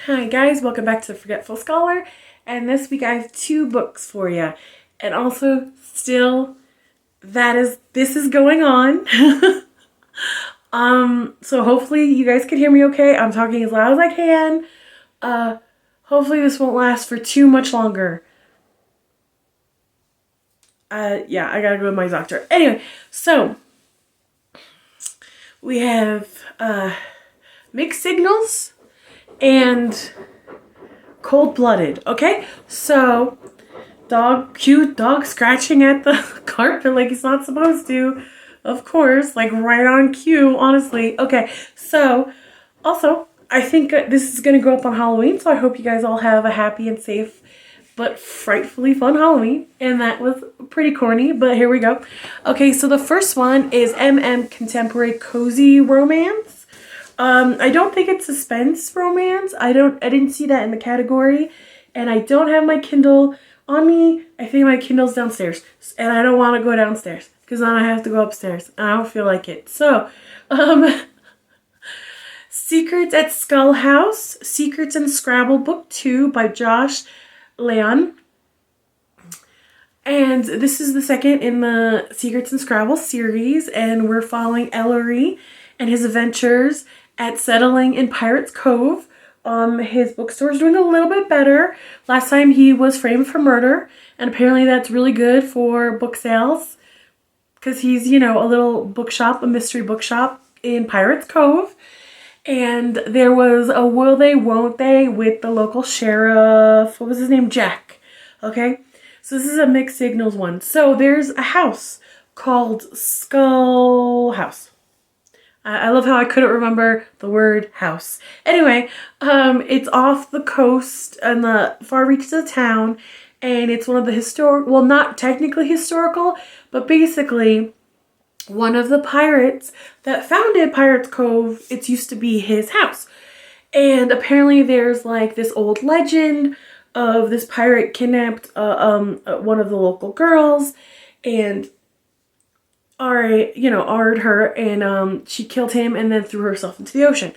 Hi guys, welcome back to the Forgetful Scholar, and this week I have two books for you, and also still this is going on. So hopefully you guys can hear me okay. I'm talking as loud as I can. Hopefully this won't last for too much longer. Yeah, I gotta go to my doctor. Anyway, so we have mixed signals and cold-blooded. Okay, so cute dog scratching at the carpet like he's not supposed to, of course, like right on cue, honestly. Okay, so also I think this is gonna go up on Halloween, so I hope you guys all have a happy and safe but frightfully fun Halloween. And that was pretty corny, but here we go. Okay, so the first one is Contemporary Cozy Romance. I don't think it's suspense romance. I didn't see that in the category, and I don't have my Kindle on me. I think my Kindle's downstairs, and I don't want to go downstairs because then I have to go upstairs, and I don't feel like it. So, Secrets at Skull House, Secrets in Scrabble, Book 2 by Josh Lanyon. And this is the second in the Secrets in Scrabble series, and we're following Ellery and his adventures at settling in Pirates Cove. His bookstore's doing a little bit better. Last time he was framed for murder, and apparently that's really good for book sales because he's, you know, a little bookshop, a mystery bookshop in Pirates Cove. And there was a will they, won't they with the local sheriff. What was his name? Jack. Okay, so this is a mixed signals one. So there's a house called Skull House. I love how I couldn't remember the word house. Anyway, it's off the coast in the far reaches of town, and it's one of the historic, well, not technically historical, but basically one of the pirates that founded Pirates Cove, it used to be his house. And apparently there's like this old legend of this pirate kidnapped one of the local girls and R'd her, and she killed him and then threw herself into the ocean.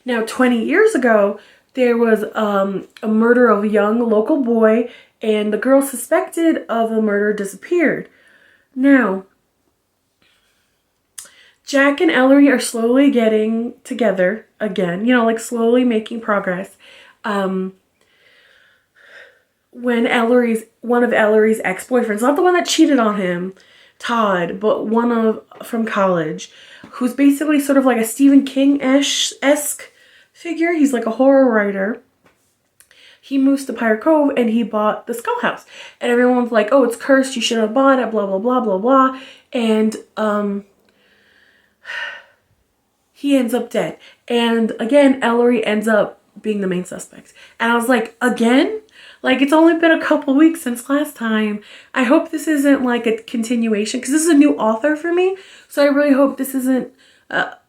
Now, 20 years ago, there was a murder of a young local boy, and the girl suspected of the murder disappeared. Now, Jack and Ellery are slowly getting together again, you know, like slowly making progress. When one of Ellery's ex-boyfriends, not the one that cheated on him, Todd, but from college, who's basically sort of like a Stephen King-esque figure. He's like a horror writer. He moves to Pirate Cove and he bought the Skull House. And everyone's like, oh, it's cursed, you shouldn't have bought it, blah, blah, blah, blah, blah. And he ends up dead. And again, Ellery ends up being the main suspect. And I was like, again? Like, it's only been a couple weeks since last time. I hope this isn't like a continuation, because this is a new author for me. So I really hope this isn't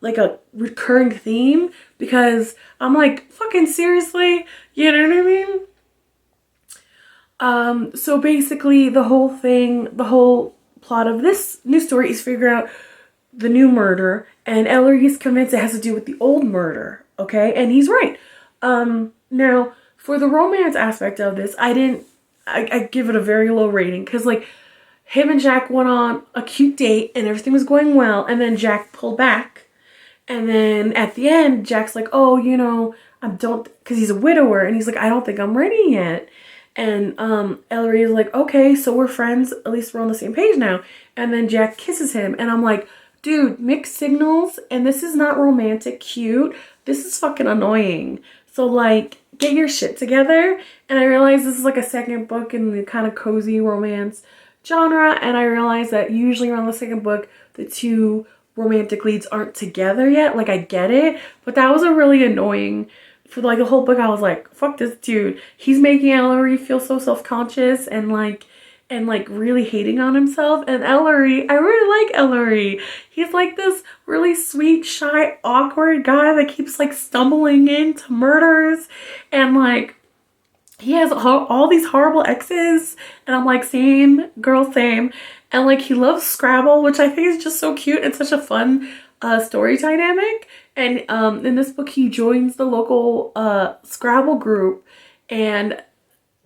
like a recurring theme, because I'm like, fucking seriously? You know what I mean? So basically the whole plot of this new story is figuring out the new murder, and Ellery is convinced it has to do with the old murder, okay? And he's right. Now, for the romance aspect of this, I give it a very low rating, because like him and Jack went on a cute date and everything was going well, and then Jack pulled back, and then at the end Jack's like, oh, you know, because he's a widower, and he's like, I don't think I'm ready yet. And Ellery is like, okay, so we're friends, at least we're on the same page now. And then Jack kisses him, and I'm like, dude, mixed signals, and this is not romantic cute, this is fucking annoying. So like, get your shit together. And I realized this is like a second book in the kind of cozy romance genre, and I realized that usually around the second book the two romantic leads aren't together yet. Like, I get it, but that was a really annoying, for like the whole book I was like, fuck this dude, he's making Ellery feel so self-conscious and like really hating on himself. And Ellery, I really like Ellery. He's like this really sweet, shy, awkward guy that keeps like stumbling into murders, and like he has all these horrible exes, and I'm like, same girl, same. And like he loves Scrabble, which I think is just so cute and such a fun story dynamic. And in this book, he joins the local Scrabble group, and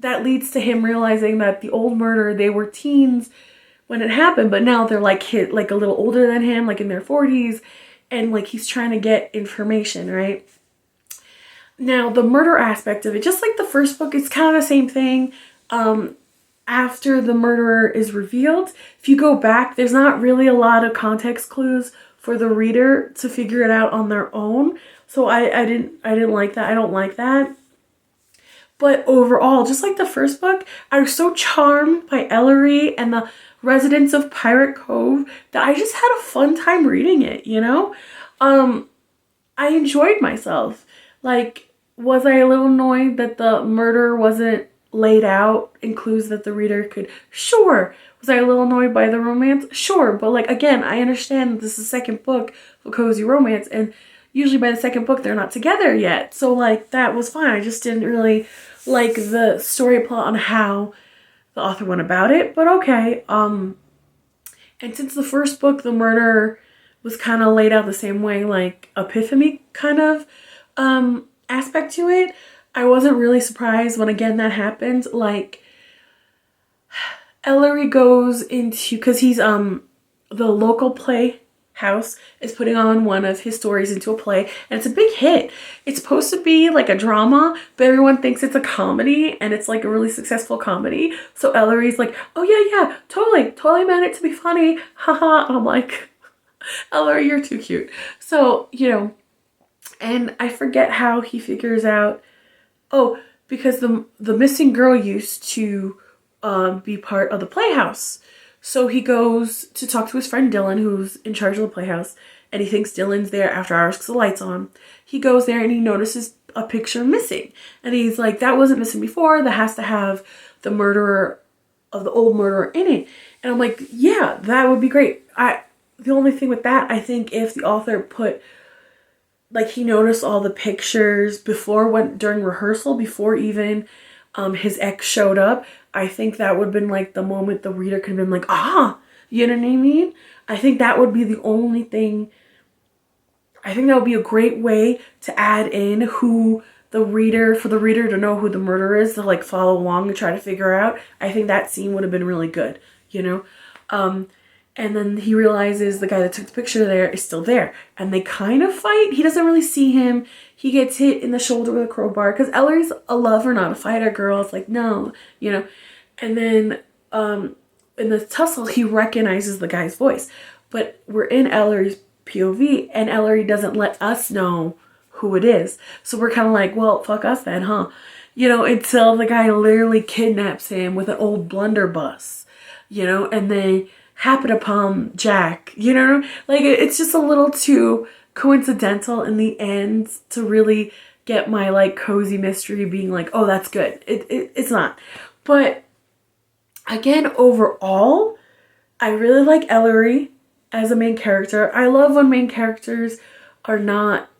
that leads to him realizing that the old murderer, they were teens when it happened, but now they're like like a little older than him, like in their 40s, and like he's trying to get information, right? Now, the murder aspect of it, just like the first book, it's kind of the same thing. After the murderer is revealed, if you go back, there's not really a lot of context clues for the reader to figure it out on their own. So I didn't like that. I don't like that. But overall, just like the first book, I was so charmed by Ellery and the residents of Pirate Cove that I just had a fun time reading it, you know? I enjoyed myself. Like, was I a little annoyed that the murder wasn't laid out in clues that the reader could? Sure. Was I a little annoyed by the romance? Sure. But like, again, I understand that this is the second book of a cozy romance, and usually by the second book they're not together yet. So like, that was fine. I just didn't really like the story plot on how the author went about it, but okay. And since the first book, the murder was kind of laid out the same way, like epiphany kind of aspect to it, I wasn't really surprised when again that happened. Like, Ellery goes into, because he's the local playhouse is putting on one of his stories into a play, and it's a big hit. It's supposed to be like a drama, but everyone thinks it's a comedy, and it's like a really successful comedy. So Ellery's like, oh yeah, totally meant it to be funny, haha. I'm like, Ellery, you're too cute. So, you know, and I forget how he figures out, oh, because the missing girl used to be part of the playhouse. So he goes to talk to his friend Dylan, who's in charge of the playhouse, and he thinks Dylan's there after hours because the light's on. He goes there and he notices a picture missing. And he's like, that wasn't missing before. That has to have the murderer of the old murderer in it. And I'm like, yeah, that would be great. The only thing with that, I think if the author put, like, he noticed all the pictures during rehearsal, before even his ex showed up, I think that would have been like the moment the reader could have been like, ah, you know what I mean? I think that would be the only thing. I think that would be a great way to add in for the reader to know who the murderer is, to like follow along and try to figure out. I think that scene would have been really good, you know? And then he realizes the guy that took the picture there is still there. And they kind of fight. He doesn't really see him. He gets hit in the shoulder with a crowbar. Because Ellery's a lover, not a fighter girl. It's like, no, you know. And then in the tussle, he recognizes the guy's voice. But we're in Ellery's POV. And Ellery doesn't let us know who it is. So we're kind of like, well, fuck us then, huh? You know, until the guy literally kidnaps him with an old blunderbuss. You know, and they happen upon Jack, you know? Like, it's just a little too coincidental in the end to really get my, like, cozy mystery being like, oh, that's good. It's not. But, again, overall, I really like Ellery as a main character. I love when main characters are not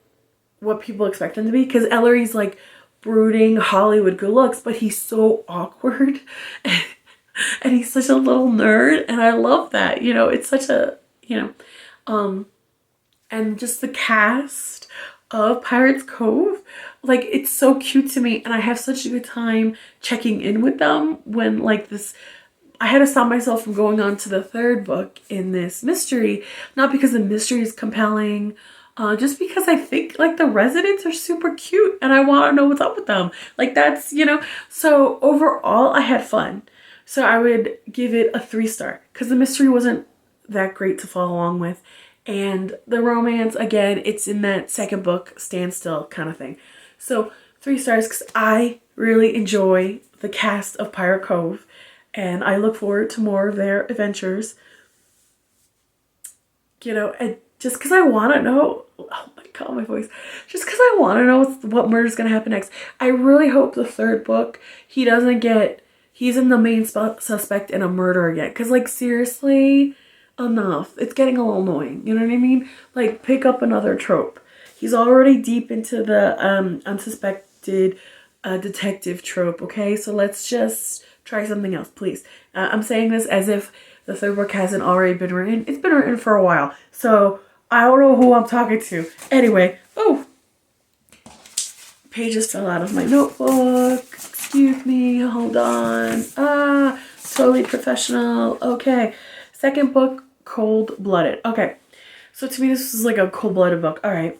what people expect them to be, because Ellery's, like, brooding Hollywood good looks, but he's so awkward. And he's such a little nerd, and I love that. You know, it's such a, you know, and just the cast of Pirates Cove, like, it's so cute to me, and I have such a good time checking in with them when, like, I had to stop myself from going on to the third book in this mystery, not because the mystery is compelling, just because I think, like, the residents are super cute, and I want to know what's up with them. Like, that's, you know, so overall, I had fun. So I would give it a 3-star because the mystery wasn't that great to follow along with. And the romance, again, it's in that second book, standstill kind of thing. So 3 stars because I really enjoy the cast of Pirate Cove. And I look forward to more of their adventures. You know, and just because I want to know, oh my god, my voice. Just because I want to know what murder's going to happen next. I really hope the third book, he's in the main suspect in a murder again. Because, like, seriously, enough. It's getting a little annoying. You know what I mean? Like, pick up another trope. He's already deep into the unsuspected detective trope, okay? So let's just try something else, please. I'm saying this as if the third book hasn't already been written. It's been written for a while. So I don't know who I'm talking to. Anyway, oh, pages fell out of my notebook. Excuse me, hold on. Totally professional. Okay, second book, Cold Blooded. Okay, so to me this is like a cold-blooded book. All right.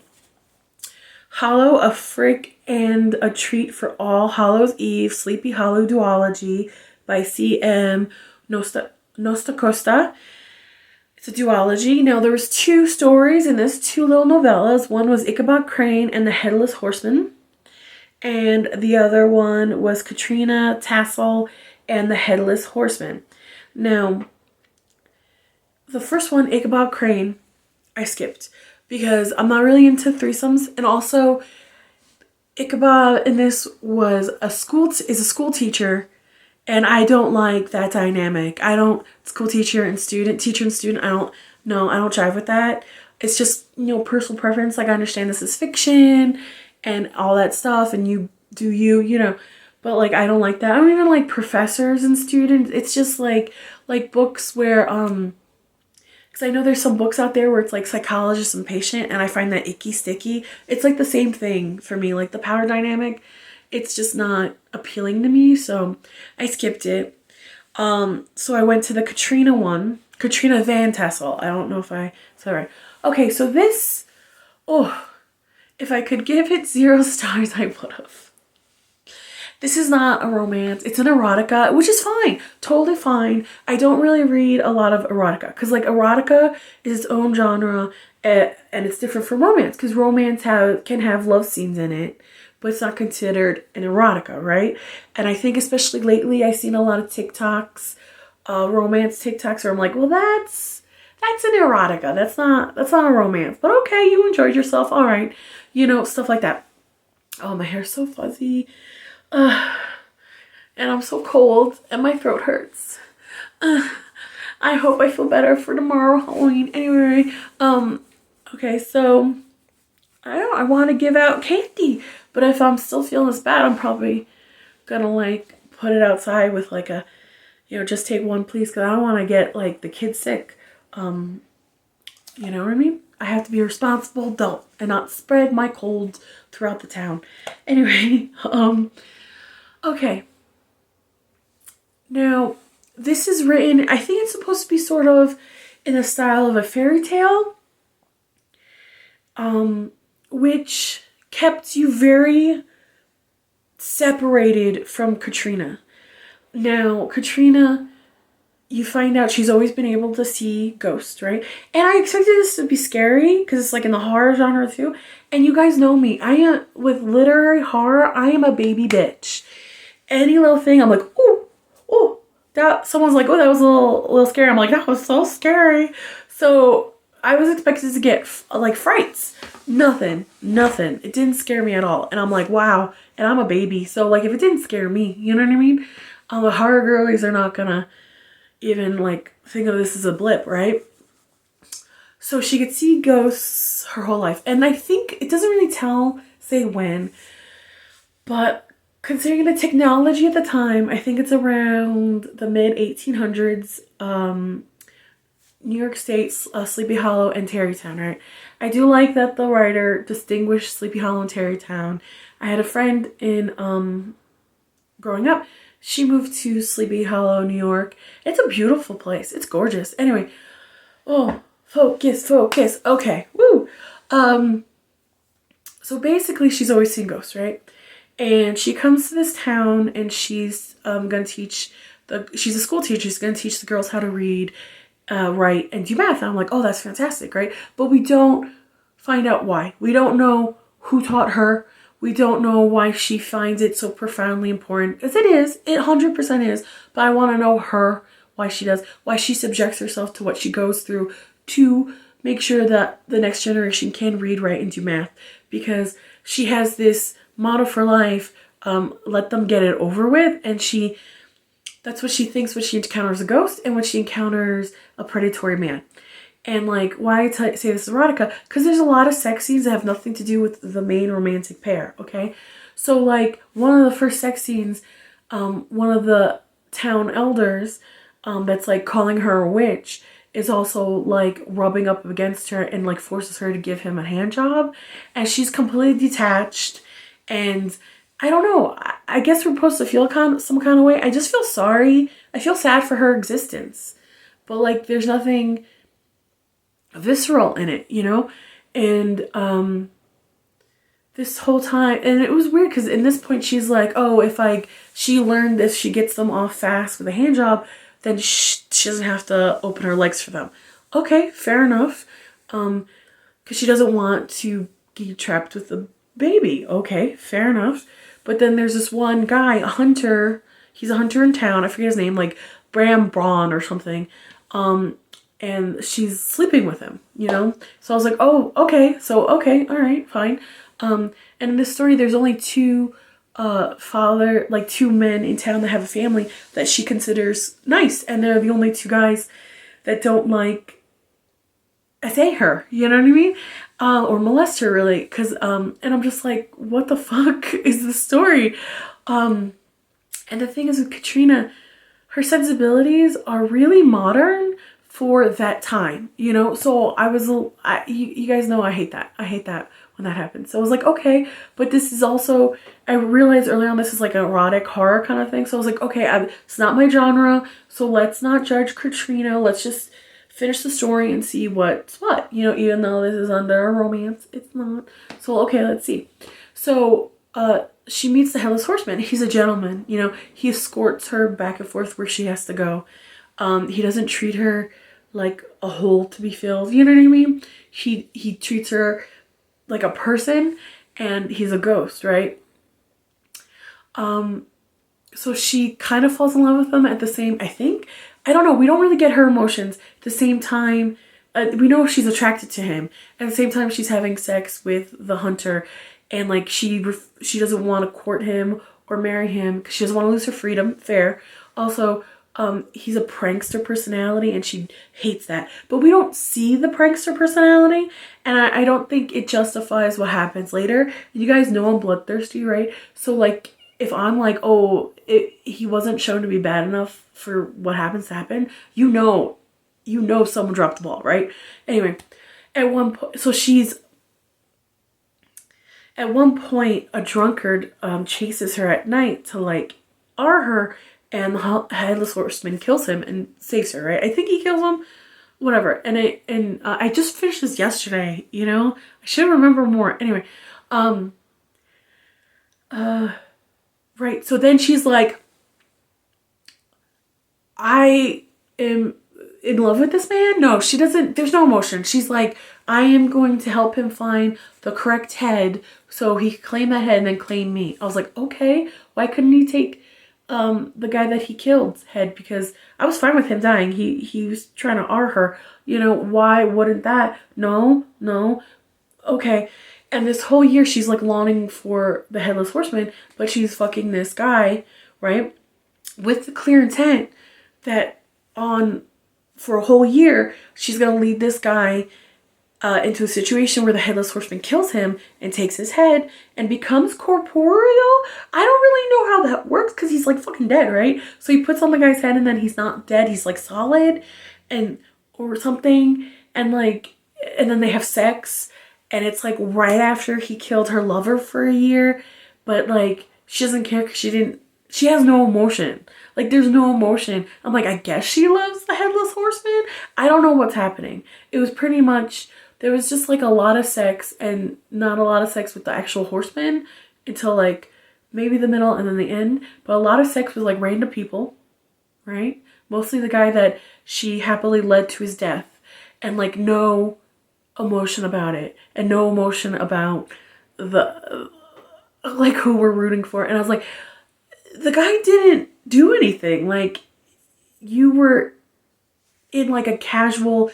Hollow, a frick and a treat for all. Hallows Eve, Sleepy Hollow Duology by C.M. Noscasta. It's a duology. Now there was 2 stories in this, 2 little novellas. One was Ichabod Crane and the Headless Horseman. And the other one was Katrina, Tassel, and the Headless Horsemen. Now, the first one, Ichabod Crane, I skipped because I'm not really into threesomes, and also Ichabod in this was a school teacher, and I don't like that dynamic. I don't teacher and student. I don't jive with that. It's just, personal preference. Like, I understand this is fiction and all that stuff, and you do you, but like I don't like that. I don't even like professors and students. It's just like books where because I know there's some books out there where it's like psychologist and patient, and I find that icky sticky. It's like the same thing for me, like the power dynamic. It's just not appealing to me, so I skipped it. So I went to the Katrina one, katrinavantessal. I don't know if I said it right. Okay, so this, if I could give it 0 stars, I would have. This is not a romance. It's an erotica, which is fine. Totally fine. I don't really read a lot of erotica because like erotica is its own genre and it's different from romance because romance can have love scenes in it, but it's not considered an erotica, right? And I think especially lately I've seen a lot of TikToks, romance TikToks where I'm like, well, that's an erotica. That's not a romance. But okay, you enjoyed yourself. All right. Stuff like that. Oh, my hair's so fuzzy. And I'm so cold and my throat hurts. I hope I feel better for tomorrow, Halloween. Anyway, okay, so I want to give out candy, but if I'm still feeling this bad, I'm probably gonna like put it outside with like a, just take one please, because I don't want to get like the kids sick. You know what I mean? I have to be a responsible adult and not spread my cold throughout the town. Anyway, okay. Now, this is written, I think it's supposed to be sort of in the style of a fairy tale, which kept you very separated from Katrina. Now, Katrina, you find out she's always been able to see ghosts, right? And I expected this to be scary because it's like in the horror genre too. And you guys know me. I am, with literary horror, I am a baby bitch. Any little thing, I'm like, ooh. That someone's like, oh, that was a little scary. I'm like, that was so scary. So I was expected to get like frights. Nothing. It didn't scare me at all. And I'm like, wow. And I'm a baby. So like, if it didn't scare me, you know what I mean? The horror girlies are not gonna even like think of this as a blip, right? So she could see ghosts her whole life. And I think it doesn't really say when, but considering the technology at the time, I think it's around the mid 1800s, New York State, Sleepy Hollow, and Tarrytown, right? I do like that the writer distinguished Sleepy Hollow and Tarrytown. I had a friend in, growing up, she moved to Sleepy Hollow, New York. It's a beautiful place. It's gorgeous. Anyway, focus. Okay, woo. So basically she's always seen ghosts, right? And she comes to this town and she's gonna teach she's a school teacher. She's gonna teach the girls how to read, write, and do math. And I'm like, oh, that's fantastic, right? But we don't find out why. We don't know who taught her. We don't know why she finds it so profoundly important. Because it 100% is. But I want to know her, why she does, why she subjects herself to what she goes through to make sure that the next generation can read, write, and do math. Because she has this motto for life, let them get it over with. And that's what she thinks when she encounters a ghost and when she encounters a predatory man. And like, why I say this is erotica? Because there's a lot of sex scenes that have nothing to do with the main romantic pair, okay? So like, one of the first sex scenes, one of the town elders that's like calling her a witch is also like rubbing up against her and like forces her to give him a hand job, and she's completely detached. And I don't know, I guess we're supposed to feel some kind of way. I just feel sorry. I feel sad for her existence, but like there's nothing visceral in it, you know? And this whole time, and it was weird because in this point she's like, oh, if like she learned if she gets them off fast with a hand job, then she doesn't have to open her legs for them. Okay, fair enough. Because she doesn't want to get trapped with the baby. Okay, fair enough. But then there's this one guy, a hunter. He's a hunter in town. I forget his name, like Bram Braun or something. And she's sleeping with him, you know? So I was like, oh, okay. So, okay, all right, fine. And in this story, there's only two men in town that have a family that she considers nice. And they're the only two guys that don't like assay her, you know what I mean? Or molest her really. And I'm just like, what the fuck is the story? And the thing is with Katrina, her sensibilities are really modern for that time, you know? So you guys know I hate that. I hate that when that happens. So I was like, okay, but this is also, I realized early on this is like an erotic horror kind of thing. So I was like, okay, it's not my genre, so let's not judge Katrina. Let's just finish the story and see what's what, you know, even though this is under a romance, it's not. So, okay, let's see. So, she meets the Headless Horseman. He's a gentleman, you know, he escorts her back and forth where she has to go. He doesn't treat her like a hole to be filled, you know what I mean? He treats her like a person, and he's a ghost, right? So she kind of falls in love with him at the same, I think. I don't know. We don't really get her emotions. At the same time, we know she's attracted to him. At the same time, she's having sex with the hunter. And like she doesn't want to court him or marry him because she doesn't want to lose her freedom. Fair. Also, he's a prankster personality and she hates that. But we don't see the prankster personality. And I don't think it justifies what happens later. You guys know I'm bloodthirsty, right? So like, if I'm like, oh, he wasn't shown to be bad enough for what happens to happen, you know someone dropped the ball, right? Anyway, at one point, a drunkard chases her at night to like R her, and the Headless Horseman kills him and saves her, right? I think he kills him, whatever. And I just finished this yesterday, you know? I should remember more. Anyway, right, so then she's like, I am in love with this man? No, she doesn't, there's no emotion. She's like, I am going to help him find the correct head so he can claim that head and then claim me. I was like, okay, why couldn't he take the guy that he killed's head? Because I was fine with him dying. He was trying to R her. You know, why wouldn't that? No. Okay. And this whole year she's like longing for the Headless Horseman, but she's fucking this guy, right? With the clear intent that for a whole year, she's going to lead this guy into a situation where the Headless Horseman kills him and takes his head and becomes corporeal. I don't really know how that works because he's like fucking dead, right? So he puts on the guy's head and then he's not dead. He's like solid or something. And then they have sex. And it's like right after he killed her lover for a year. But like, she doesn't care because she has no emotion. Like, there's no emotion. I'm like, I guess she loves the Headless Horseman. I don't know what's happening. It was pretty much, there was just like a lot of sex and not a lot of sex with the actual horseman until like maybe the middle and then the end. But a lot of sex with like random people, right? Mostly the guy that she happily led to his death. And like no emotion about it. And no emotion about like who we're rooting for. And I was like, the guy didn't do anything. Like, you were in like a casual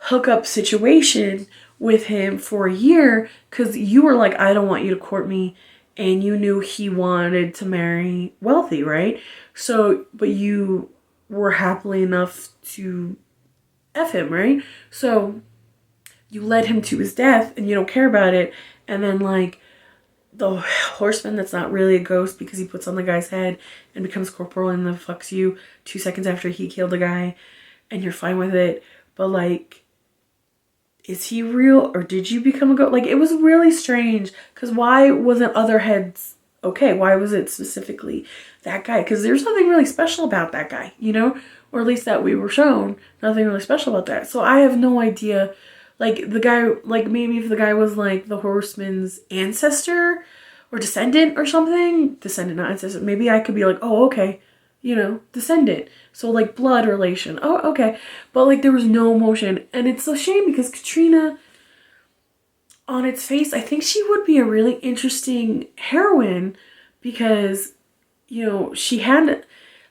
hookup situation with him for a year because you were like, I don't want you to court me, and you knew he wanted to marry wealthy, right? So, but you were happily enough to F him, right? So you led him to his death and you don't care about it, and then like the horseman that's not really a ghost because he puts on the guy's head and becomes corporeal and then fucks you 2 seconds after he killed the guy, and you're fine with it. but like, is he real or did you become a ghost? Like, it was really strange, because why wasn't other heads okay? Why was it specifically that guy? Because there's nothing really special about that guy, you know? Or at least that we were shown. Nothing really special about that. So I have no idea. Like, the guy, like, maybe if the guy was like the Horseman's ancestor or descendant or something. Descendant, not ancestor. Maybe I could be like, oh, okay. You know, descendant. So like blood relation. Oh, okay. But like there was no emotion. And it's a shame because Katrina, on its face, I think she would be a really interesting heroine because, you know, she had,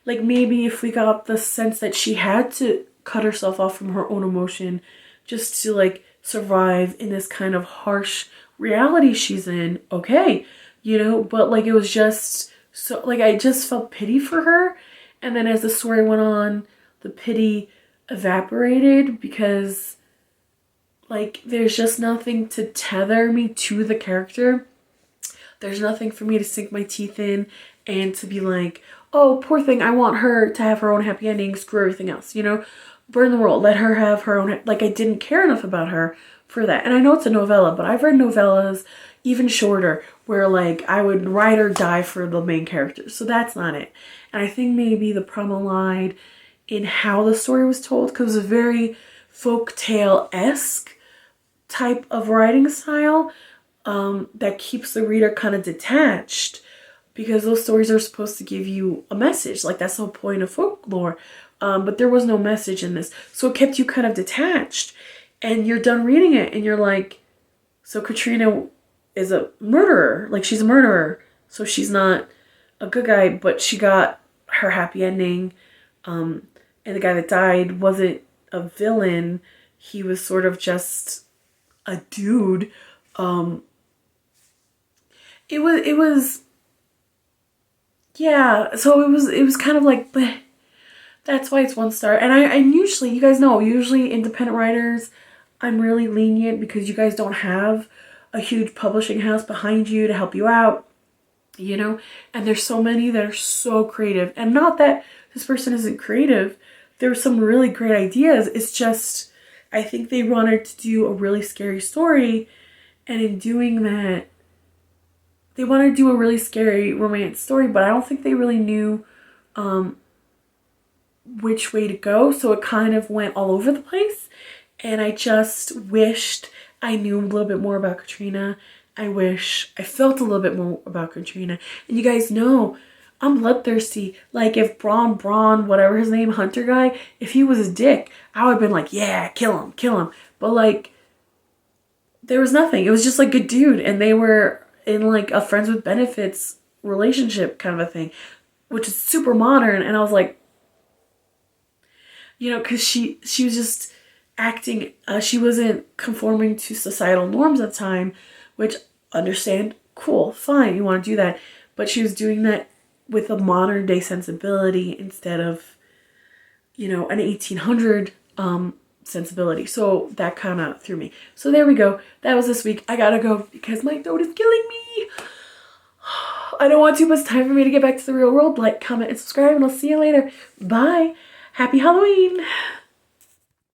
like, maybe if we got the sense that she had to cut herself off from her own emotion just to like survive in this kind of harsh reality she's in, okay, you know, but like it was just so, like, I just felt pity for her. And then as the story went on, the pity evaporated because, like, there's just nothing to tether me to the character. There's nothing for me to sink my teeth in and to be like, oh, poor thing, I want her to have her own happy ending, screw everything else, you know? Burn the world, let her have her own, like, I didn't care enough about her for that. And I know it's a novella, but I've read novellas even shorter where like I would ride or die for the main characters. So that's not it. And I think maybe the problem lied in how the story was told, because it was a very folktale-esque type of writing style that keeps the reader kind of detached, because those stories are supposed to give you a message. Like, that's the whole point of folklore. But there was no message in this. So it kept you kind of detached. And you're done reading it and you're like, so Katrina is a murderer. Like, she's a murderer. So she's not a good guy, but she got her happy ending. And the guy that died wasn't a villain. He was sort of just a dude. It was, yeah. So it was kind of like, bleh. That's why it's 1 star. And I usually, you guys know, usually independent writers, I'm really lenient because you guys don't have a huge publishing house behind you to help you out, you know? And there's so many that are so creative. And not that this person isn't creative. There's some really great ideas. It's just, I think they wanted to do a really scary story. And in doing that, they wanted to do a really scary romance story, but I don't think they really knew which way to go. So it kind of went all over the place. And I just wished I knew a little bit more about Katrina. I wish I felt a little bit more about Katrina. And you guys know, I'm bloodthirsty. Like, if Braun, whatever his name, Hunter guy, if he was a dick, I would have been like, yeah, kill him. But like, there was nothing. It was just like, good dude. And they were in like a friends with benefits relationship kind of a thing, which is super modern. And I was like, you know, because she was just acting, she wasn't conforming to societal norms at the time, which, understand, cool, fine, you want to do that. But she was doing that with a modern day sensibility instead of, you know, an 1800 sensibility. So that kind of threw me. So there we go. That was this week. I gotta go because my throat is killing me. I don't want too much time for me to get back to the real world. Like, comment, and subscribe, and I'll see you later. Bye. Happy Halloween.